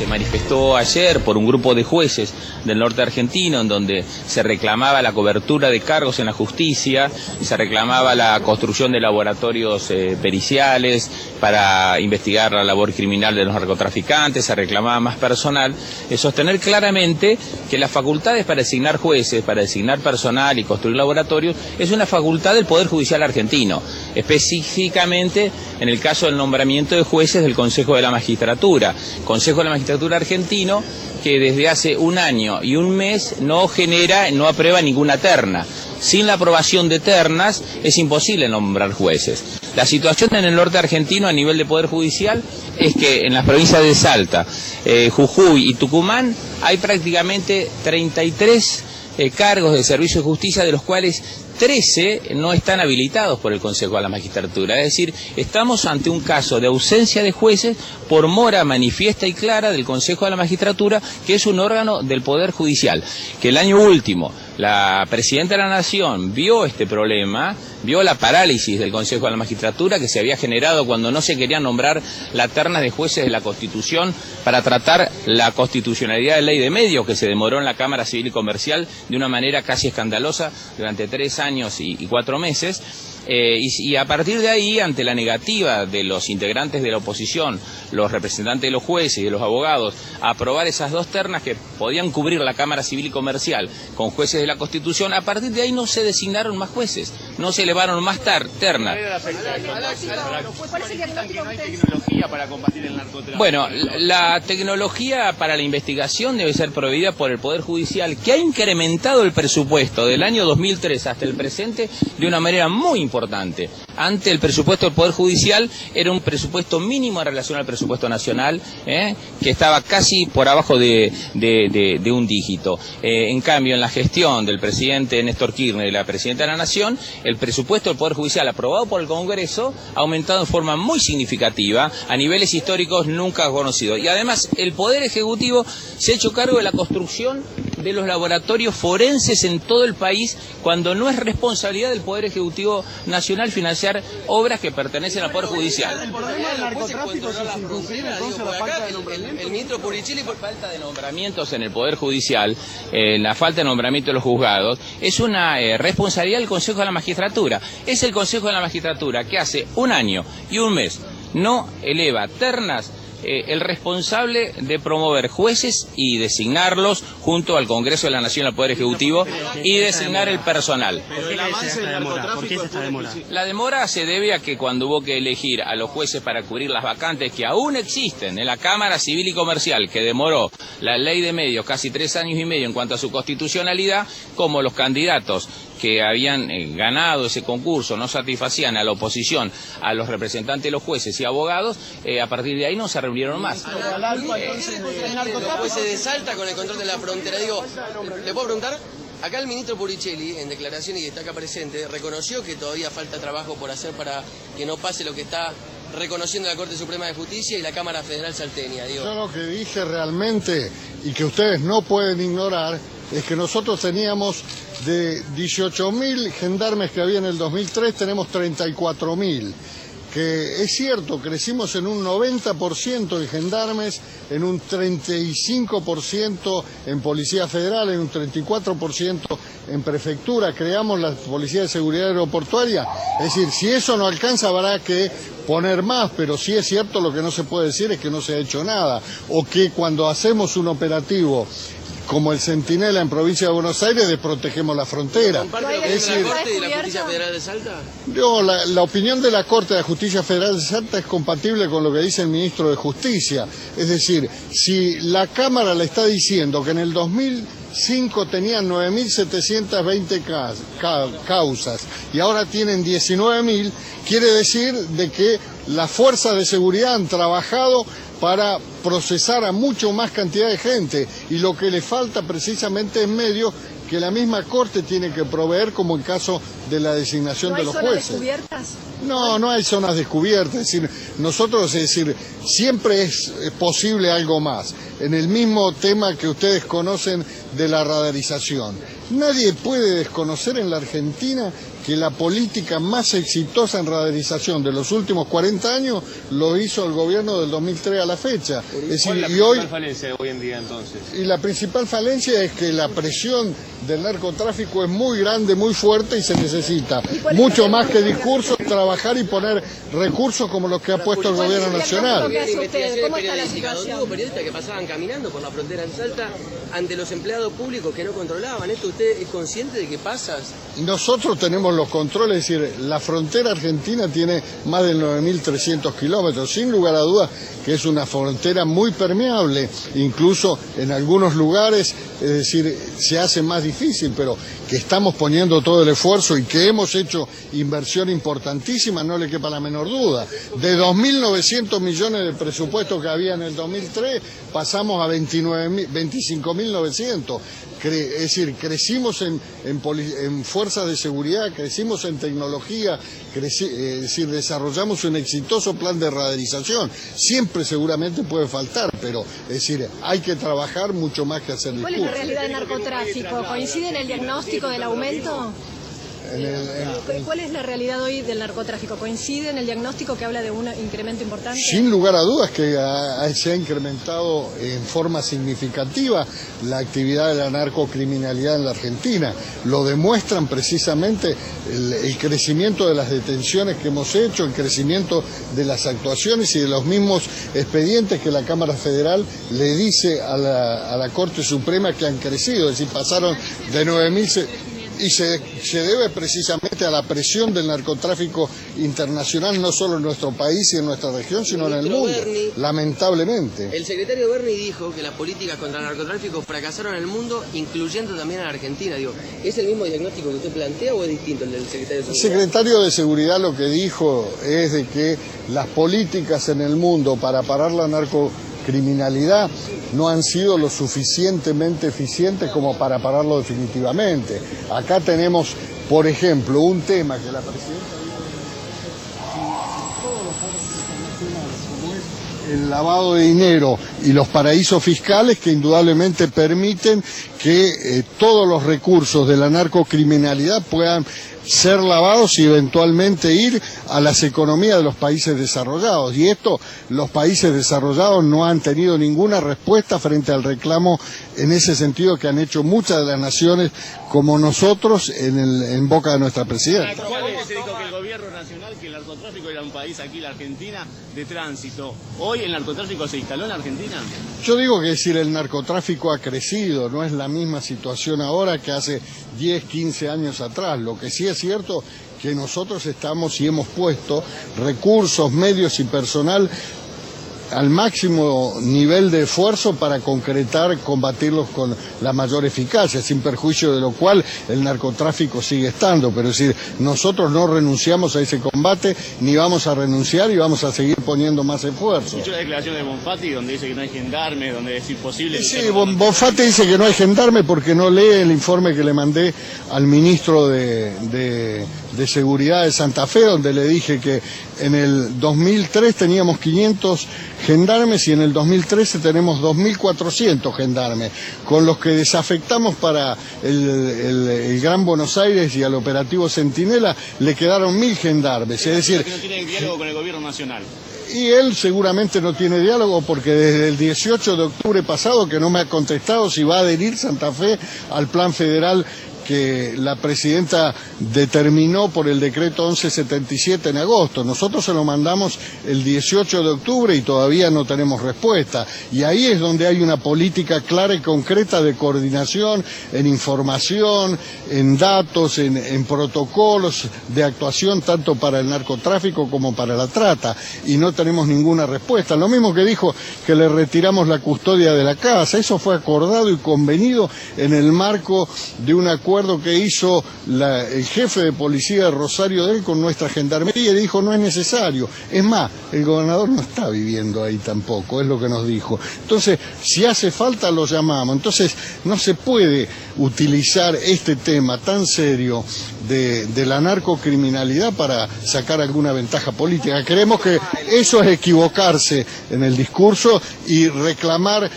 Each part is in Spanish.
se manifestó ayer por un grupo de jueces del norte argentino, en donde se reclamaba la cobertura de cargos en la justicia, se reclamaba la construcción de laboratorios periciales para investigar la labor criminal de los narcotraficantes, se reclamaba más personal, sostener claramente que las facultades para designar jueces, para designar personal y construir laboratorios, es una facultad del Poder Judicial argentino, específicamente en el caso del nombramiento de jueces del Consejo de la Magistratura. Consejo de la Magistratura argentino que desde hace un año y un mes no aprueba ninguna terna. Sin la aprobación de ternas es imposible nombrar jueces. La situación en el norte argentino a nivel de Poder Judicial es que en las provincias de Salta, Jujuy y Tucumán hay prácticamente 33 cargos de servicio de justicia, de los cuales 13 no están habilitados por el Consejo de la Magistratura. Es decir, estamos ante un caso de ausencia de jueces por mora manifiesta y clara del Consejo de la Magistratura, que es un órgano del Poder Judicial. Que el año último la Presidenta de la Nación vio este problema, vio la parálisis del Consejo de la Magistratura que se había generado cuando no se querían nombrar las ternas de jueces de la Constitución para tratar la constitucionalidad de ley de medios, que se demoró en la Cámara Civil y Comercial de una manera casi escandalosa durante 3 años y 4 meses. Y a partir de ahí, ante la negativa de los integrantes de la oposición, los representantes de los jueces y de los abogados, a aprobar esas 2 ternas que podían cubrir la Cámara Civil y Comercial con jueces de la Constitución, a partir de ahí no se designaron más jueces, no se elevaron más ternas. Bueno, la tecnología para la investigación debe ser proveída por el Poder Judicial, que ha incrementado el presupuesto del año 2003 hasta el presente de una manera muy importante. Ante el presupuesto del Poder Judicial era un presupuesto mínimo en relación al presupuesto nacional, que estaba casi por abajo de un dígito. En cambio, en la gestión del presidente Néstor Kirchner y la Presidenta de la Nación, el presupuesto del Poder Judicial aprobado por el Congreso ha aumentado en forma muy significativa a niveles históricos nunca conocidos. Y además el Poder Ejecutivo se ha hecho cargo de la construcción de los laboratorios forenses en todo el país, cuando no es responsabilidad del Poder Ejecutivo Nacional financiar obras que pertenecen al Poder Judicial. El problema del narcotráfico se considera entonces la falta de nombramiento. El ministro Puricelli, por falta de nombramientos en el Poder Judicial, la falta de nombramiento de los juzgados, es una responsabilidad del Consejo de la Magistratura. Es el Consejo de la Magistratura que hace un año y un mes no eleva ternas, el responsable de promover jueces y designarlos junto al Congreso de la Nación, al Poder Ejecutivo, y designar el personal. ¿Por qué esta demora? La demora se debe a que cuando hubo que elegir a los jueces para cubrir las vacantes que aún existen en la Cámara Civil y Comercial, que demoró la ley de medios casi 3 años y medio en cuanto a su constitucionalidad, como los candidatos que habían ganado ese concurso no satisfacían a la oposición, a los representantes de los jueces y abogados, a partir de ahí no se reunieron más. Los jueces de Salta con el control de la frontera, digo, ¿le puedo preguntar? Acá el ministro Puricelli, en declaración y que está acá presente, reconoció que todavía falta trabajo por hacer para que no pase lo que está reconociendo la Corte Suprema de Justicia y la Cámara Federal salteña. Digo. Yo lo que dije realmente, y que ustedes no pueden ignorar, es que nosotros teníamos de 18.000 gendarmes que había en el 2003, tenemos 34.000. Que es cierto, crecimos en un 90% en gendarmes, en un 35% en Policía Federal, en un 34% en Prefectura, creamos la Policía de Seguridad Aeroportuaria. Es decir, si eso no alcanza habrá que poner más, pero sí es cierto, lo que no se puede decir es que no se ha hecho nada, o que cuando hacemos un operativo como el Centinela en provincia de Buenos Aires, desprotegemos la frontera. ¿Comparte la opinión de la Corte y de la Justicia Federal de Salta? La opinión de la Corte de la Justicia Federal de Salta es compatible con lo que dice el ministro de Justicia. Es decir, si la Cámara le está diciendo que en el 2005 tenían 9.720 causas y ahora tienen 19.000, quiere decir de que las fuerzas de seguridad han trabajado para procesar a mucho más cantidad de gente, y lo que le falta precisamente es medios que la misma Corte tiene que proveer, como en caso de la designación de los jueces. ¿No hay zonas descubiertas? No, no hay zonas descubiertas, es decir, nosotros, es decir, siempre es posible algo más. En el mismo tema que ustedes conocen de la radarización, Nadie puede desconocer en la Argentina que la política más exitosa en radarización de los últimos 40 años lo hizo el gobierno del 2003 a la fecha. Es decir, ¿cuál es la principal falencia hoy en día entonces? Y la principal falencia es que la presión del narcotráfico es muy grande, muy fuerte y se necesita mucho más que discursos, trabajar y poner recursos como los que ha puesto el gobierno nacional. ¿Cómo está la situación? Hubo periodistas que pasaban caminando por la frontera en Salta ante los empleados públicos que no controlaban. ¿Esto usted es consciente de que pasa? Nosotros tenemos los controles, es decir, la frontera argentina tiene más de 9.300 kilómetros, sin lugar a dudas que es una frontera muy permeable, incluso en algunos lugares, es decir, se hace más difícil, pero que estamos poniendo todo el esfuerzo y que hemos hecho inversión importantísima, no le quepa la menor duda. De 2.900 millones de presupuesto que había en el 2003, pasamos a 25.900. Es decir, crecimos en fuerzas de seguridad, crecimos en tecnología, es decir, desarrollamos un exitoso plan de radarización. Siempre seguramente puede faltar, pero es decir, hay que trabajar mucho más que hacer discursos. ¿Cuál es la realidad del narcotráfico? ¿Coincide en el diagnóstico del aumento? ¿Cuál es la realidad hoy del narcotráfico? ¿Coincide en el diagnóstico que habla de un incremento importante? Sin lugar a dudas que se ha incrementado en forma significativa la actividad de la narcocriminalidad en la Argentina. Lo demuestran precisamente el crecimiento de las detenciones que hemos hecho, el crecimiento de las actuaciones y de los mismos expedientes que la Cámara Federal le dice a la Corte Suprema que han crecido, es decir, pasaron de 9.000... Y se debe precisamente a la presión del narcotráfico internacional, no solo en nuestro país y en nuestra región, sino en el mundo, lamentablemente. El secretario Berni dijo que las políticas contra el narcotráfico fracasaron en el mundo, incluyendo también a la Argentina. Digo, ¿es el mismo diagnóstico que usted plantea o es distinto el del secretario de Seguridad? El secretario de Seguridad lo que dijo es de que las políticas en el mundo para parar la narcocriminalidad no han sido lo suficientemente eficientes como para pararlo definitivamente. Acá tenemos, por ejemplo, un tema que la presidenta dijo, todos los foros internacionales, como es el lavado de dinero y los paraísos fiscales, que indudablemente permiten que todos los recursos de la narcocriminalidad puedan ser lavados y eventualmente ir a las economías de los países desarrollados. Y esto, los países desarrollados no han tenido ninguna respuesta frente al reclamo en ese sentido que han hecho muchas de las naciones como nosotros en boca de nuestra presidenta. Se dijo que el gobierno nacional, que el narcotráfico era un país aquí, la Argentina, de tránsito. ¿Hoy el narcotráfico se instaló en la Argentina? Yo digo que decir el narcotráfico ha crecido, no es la misma situación ahora que hace 10, 15 años atrás. Lo que sí es cierto que nosotros estamos y hemos puesto recursos, medios y personal al máximo nivel de esfuerzo para combatirlos con la mayor eficacia, sin perjuicio de lo cual el narcotráfico sigue estando. Pero es decir, nosotros no renunciamos a ese combate, ni vamos a renunciar y vamos a seguir poniendo más esfuerzo. Escucho la declaración de Bonfatti donde dice que no hay gendarmes, donde es imposible... Sí, Bonfatti dice que no hay gendarme porque no lee el informe que le mandé al ministro de Seguridad de Santa Fe, donde le dije que en el 2003 teníamos 500 gendarmes y en el 2013 tenemos 2.400 gendarmes, con los que desafectamos para el Gran Buenos Aires y al operativo Centinela le quedaron 1.000 gendarmes, es decir... Que no tienen diálogo con el gobierno nacional. Y él seguramente no tiene diálogo porque desde el 18 de octubre pasado que no me ha contestado si va a adherir Santa Fe al plan federal que la presidenta determinó por el decreto 1177 en agosto. Nosotros se lo mandamos el 18 de octubre y todavía no tenemos respuesta. Y ahí es donde hay una política clara y concreta de coordinación, en información, en datos, en protocolos de actuación tanto para el narcotráfico como para la trata. Y no tenemos ninguna respuesta. Lo mismo que dijo que le retiramos la custodia de la casa. Eso fue acordado y convenido en el marco de un acuerdo que hizo el jefe de policía de Rosario de él con nuestra gendarmería y dijo no es necesario. Es más, el gobernador no está viviendo ahí tampoco, es lo que nos dijo. Entonces, si hace falta lo llamamos. Entonces, no se puede utilizar este tema tan serio de la narcocriminalidad para sacar alguna ventaja política. Creemos que eso es equivocarse en el discurso y reclamar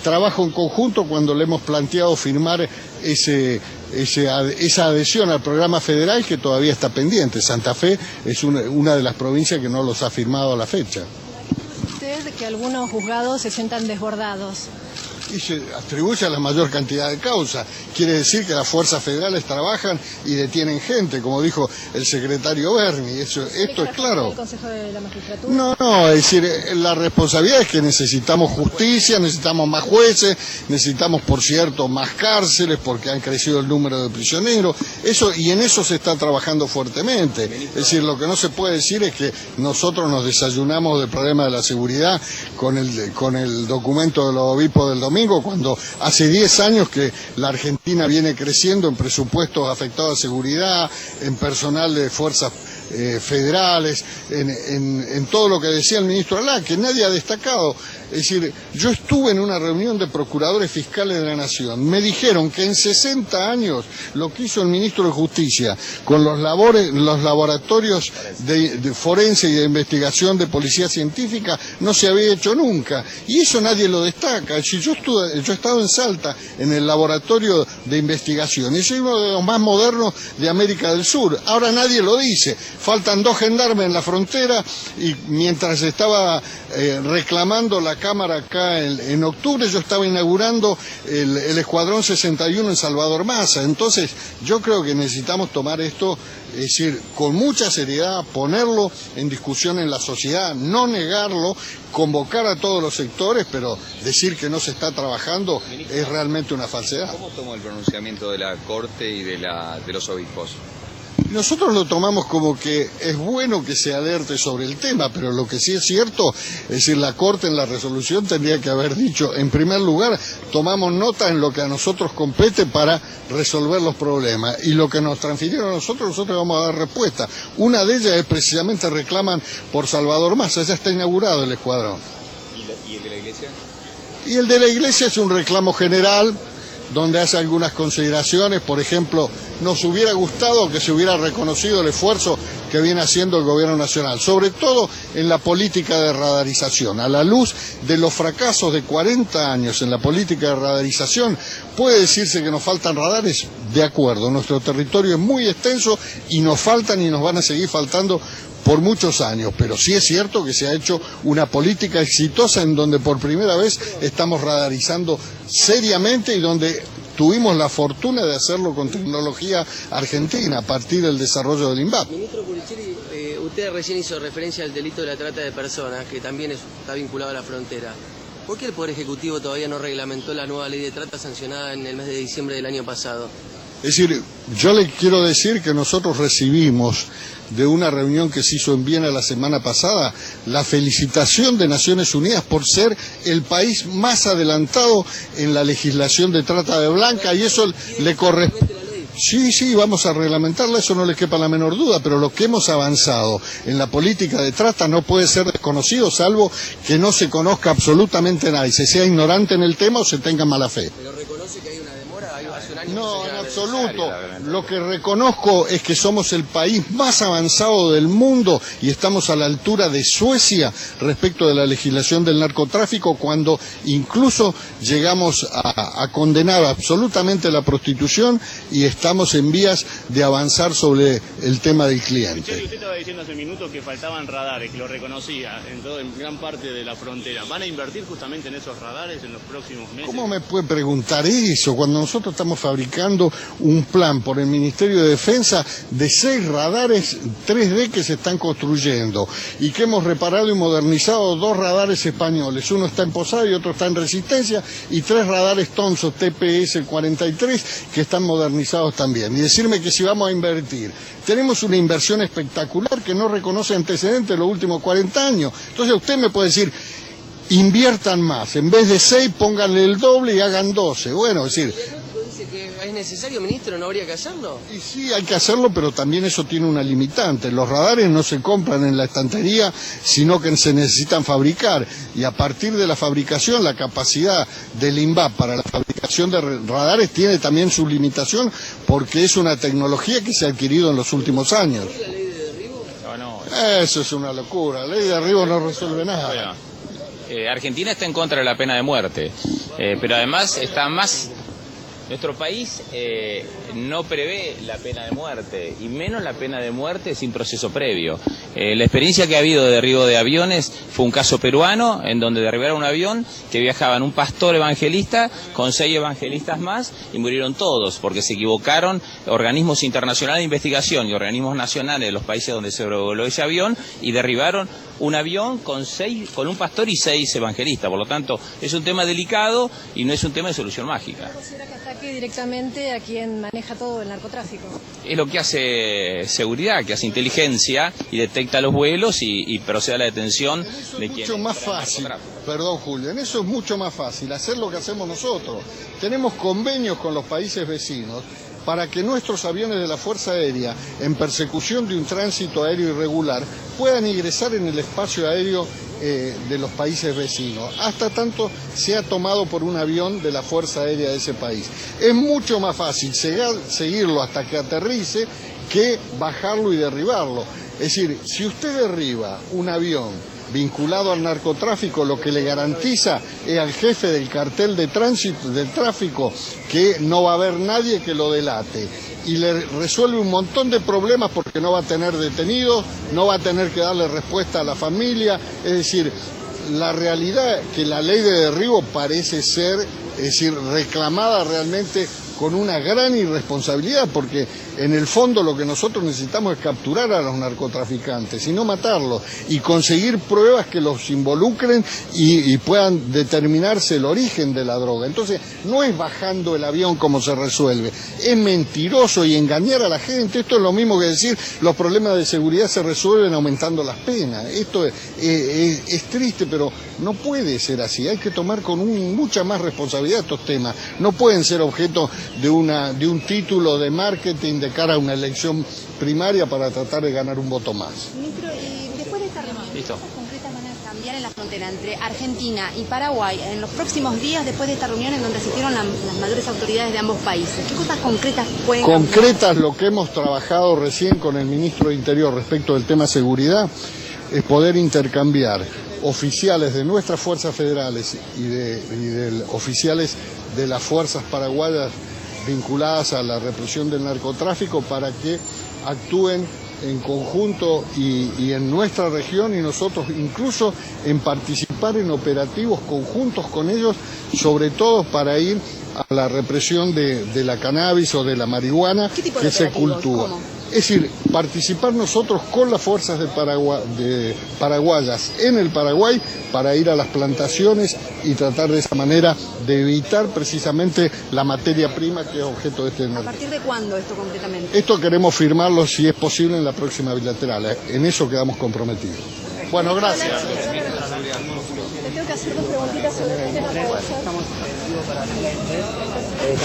trabajo en conjunto cuando le hemos planteado firmar ese esa adhesión al programa federal que todavía está pendiente. Santa Fe es una de las provincias que no los ha firmado a la fecha. ¿Usted que algunos juzgados se sientan desbordados? Y se atribuye a la mayor cantidad de causas. Quiere decir que las fuerzas federales trabajan y detienen gente, como dijo el secretario Berni. Esto es claro. ¿El Consejo de la Magistratura? No, es decir, la responsabilidad es que necesitamos justicia, necesitamos más jueces, necesitamos, por cierto, más cárceles, porque han crecido el número de prisioneros. Y en eso se está trabajando fuertemente. Es decir, lo que no se puede decir es que nosotros nos desayunamos del problema de la seguridad con el documento de los obispos del domingo, cuando hace 10 años que la Argentina viene creciendo en presupuestos afectados a seguridad, en personal de fuerzas federales, en todo lo que decía el ministro Alá, que nadie ha destacado. Es decir, yo estuve en una reunión de procuradores fiscales de la Nación. Me dijeron que en 60 años lo que hizo el ministro de Justicia con los laboratorios de forense y de investigación de policía científica no se había hecho nunca. Y eso nadie lo destaca. Es decir, yo he estado en Salta, en el laboratorio de investigación. Es uno de los más modernos de América del Sur. Ahora nadie lo dice. Faltan 2 gendarmes en la frontera y mientras estaba reclamando la Cámara acá en octubre, yo estaba inaugurando el Escuadrón 61 en Salvador Massa. Entonces yo creo que necesitamos tomar esto, es decir, con mucha seriedad, ponerlo en discusión en la sociedad, no negarlo, convocar a todos los sectores, pero decir que no se está trabajando es realmente una falsedad. ¿Cómo tomó el pronunciamiento de la Corte y de los obispos? Nosotros lo tomamos como que es bueno que se alerte sobre el tema, pero lo que sí es cierto, es decir, la Corte en la resolución tendría que haber dicho, en primer lugar, tomamos nota en lo que a nosotros compete para resolver los problemas, y lo que nos transfirieron a nosotros vamos a dar respuesta. Una de ellas es precisamente reclaman por Salvador Massa, ya está inaugurado el escuadrón. ¿Y el de la Iglesia? Y el de la Iglesia es un reclamo general, donde hace algunas consideraciones. Por ejemplo, nos hubiera gustado que se hubiera reconocido el esfuerzo que viene haciendo el gobierno nacional, sobre todo en la política de radarización. A la luz de los fracasos de 40 años en la política de radarización, puede decirse que nos faltan radares, de acuerdo, nuestro territorio es muy extenso y nos faltan y nos van a seguir faltando por muchos años, pero sí es cierto que se ha hecho una política exitosa en donde por primera vez estamos radarizando seriamente y donde tuvimos la fortuna de hacerlo con tecnología argentina a partir del desarrollo del INVAP. Ministro Puricelli, usted recién hizo referencia al delito de la trata de personas, que también está vinculado a la frontera. ¿Por qué el Poder Ejecutivo todavía no reglamentó la nueva ley de trata sancionada en el mes de diciembre del año pasado? Es decir, yo le quiero decir que nosotros recibimos de una reunión que se hizo en Viena la semana pasada la felicitación de Naciones Unidas por ser el país más adelantado en la legislación de trata de blanca, y eso le corresponde. Sí, vamos a reglamentarla, eso no le quepa la menor duda, pero lo que hemos avanzado en la política de trata no puede ser desconocido, salvo que no se conozca absolutamente nada y se sea ignorante en el tema o se tenga mala fe. ¿Pero reconoce que hay una demora? Hace un año no, en absoluto. Lo que reconozco es que somos el país más avanzado del mundo y estamos a la altura de Suecia respecto de la legislación del narcotráfico, cuando incluso llegamos a condenar absolutamente la prostitución y estamos en vías de avanzar sobre el tema del cliente. Usted estaba diciendo hace minutos que faltaban radares, que lo reconocía en gran parte de la frontera. ¿Van a invertir justamente en esos radares en los próximos meses? ¿Cómo me puede preguntar eso cuando nosotros estamos fabricando un plan por el Ministerio de Defensa de 6 radares 3D que se están construyendo y que hemos reparado y modernizado 2 radares españoles? Uno está en Posada y otro está en Resistencia, y 3 radares Tonso TPS-43 que están modernizados también. Y decirme que si vamos a invertir, tenemos una inversión espectacular que no reconoce antecedentes de los últimos 40 años. Entonces usted me puede decir, inviertan más, en vez de 6 pónganle el doble y hagan 12. Bueno, es decir, dice que es necesario, ministro, ¿no habría que hacerlo? y sí, hay que hacerlo, pero también eso tiene una limitante. Los radares no se compran en la estantería, sino que se necesitan fabricar. Y a partir de la fabricación, la capacidad del INVAP para la fabricación de radares tiene también su limitación, porque es una tecnología que se ha adquirido en los últimos años. ¿La ley de derribo? No. Eso es una locura. La ley de derribo no resuelve nada. Argentina está en contra de la pena de muerte, pero además está más Nuestro país no prevé la pena de muerte, y menos la pena de muerte sin proceso previo. La experiencia que ha habido de derribo de aviones fue un caso peruano, en donde derribaron un avión que viajaban un pastor evangelista con 6 evangelistas más, y murieron todos, porque se equivocaron organismos internacionales de investigación y organismos nacionales de los países donde se sobrevoló ese avión, y derribaron un avión con un pastor y 6 evangelistas. Por lo tanto, es un tema delicado y no es un tema de solución mágica. ¿Considera que ataque directamente a quien maneja todo el narcotráfico? Es lo que hace seguridad, que hace inteligencia y detecta los vuelos y procede a la detención de quienes... Es mucho más fácil, perdón Julio, en eso es mucho más fácil hacer lo que hacemos nosotros. Tenemos convenios con los países vecinos para que nuestros aviones de la Fuerza Aérea, en persecución de un tránsito aéreo irregular, puedan ingresar en el espacio aéreo de los países vecinos, hasta tanto sea tomado por un avión de la Fuerza Aérea de ese país. Es mucho más fácil seguirlo hasta que aterrice que bajarlo y derribarlo. Es decir, si usted derriba un avión vinculado al narcotráfico, lo que le garantiza es al jefe del cartel de tránsito, del tráfico, que no va a haber nadie que lo delate. Y le resuelve un montón de problemas porque no va a tener detenidos, no va a tener que darle respuesta a la familia. Es decir, la realidad es que la ley de derribo parece ser, es decir, reclamada realmente con una gran irresponsabilidad, porque en el fondo lo que nosotros necesitamos es capturar a los narcotraficantes y no matarlos, y conseguir pruebas que los involucren y puedan determinarse el origen de la droga. Entonces, no es bajando el avión como se resuelve, es mentiroso y engañar a la gente. Esto es lo mismo que decir los problemas de seguridad se resuelven aumentando las penas. Esto es triste, pero no puede ser así. Hay que tomar con mucha más responsabilidad estos temas. No pueden ser objeto de un título de marketing de cara a una elección primaria para tratar de ganar un voto más. Ministro, y después de esta reunión, ¿qué cosas concretas van a cambiar en la frontera entre Argentina y Paraguay en los próximos días después de esta reunión en donde asistieron las mayores autoridades de ambos países? ¿Qué cosas concretas pueden cambiar? Concretas, lo que hemos trabajado recién con el ministro de Interior respecto del tema seguridad, es poder intercambiar oficiales de nuestras fuerzas federales y de oficiales de las fuerzas paraguayas vinculadas a la represión del narcotráfico para que actúen en conjunto y en nuestra región, y nosotros incluso en participar en operativos conjuntos con ellos, sobre todo para ir a la represión de la cannabis o de la marihuana que se cultiva. ¿Cómo? Es decir, participar nosotros con las fuerzas paraguayas en el Paraguay para ir a las plantaciones y tratar de esa manera de evitar precisamente la materia prima que es objeto de este ¿A narcotráfico. partir de cuándo esto concretamente? Esto queremos firmarlo, si es posible, en la próxima bilateral. En eso quedamos comprometidos. Bueno, gracias. Te tengo que hacer 2 preguntitas sobre el tema.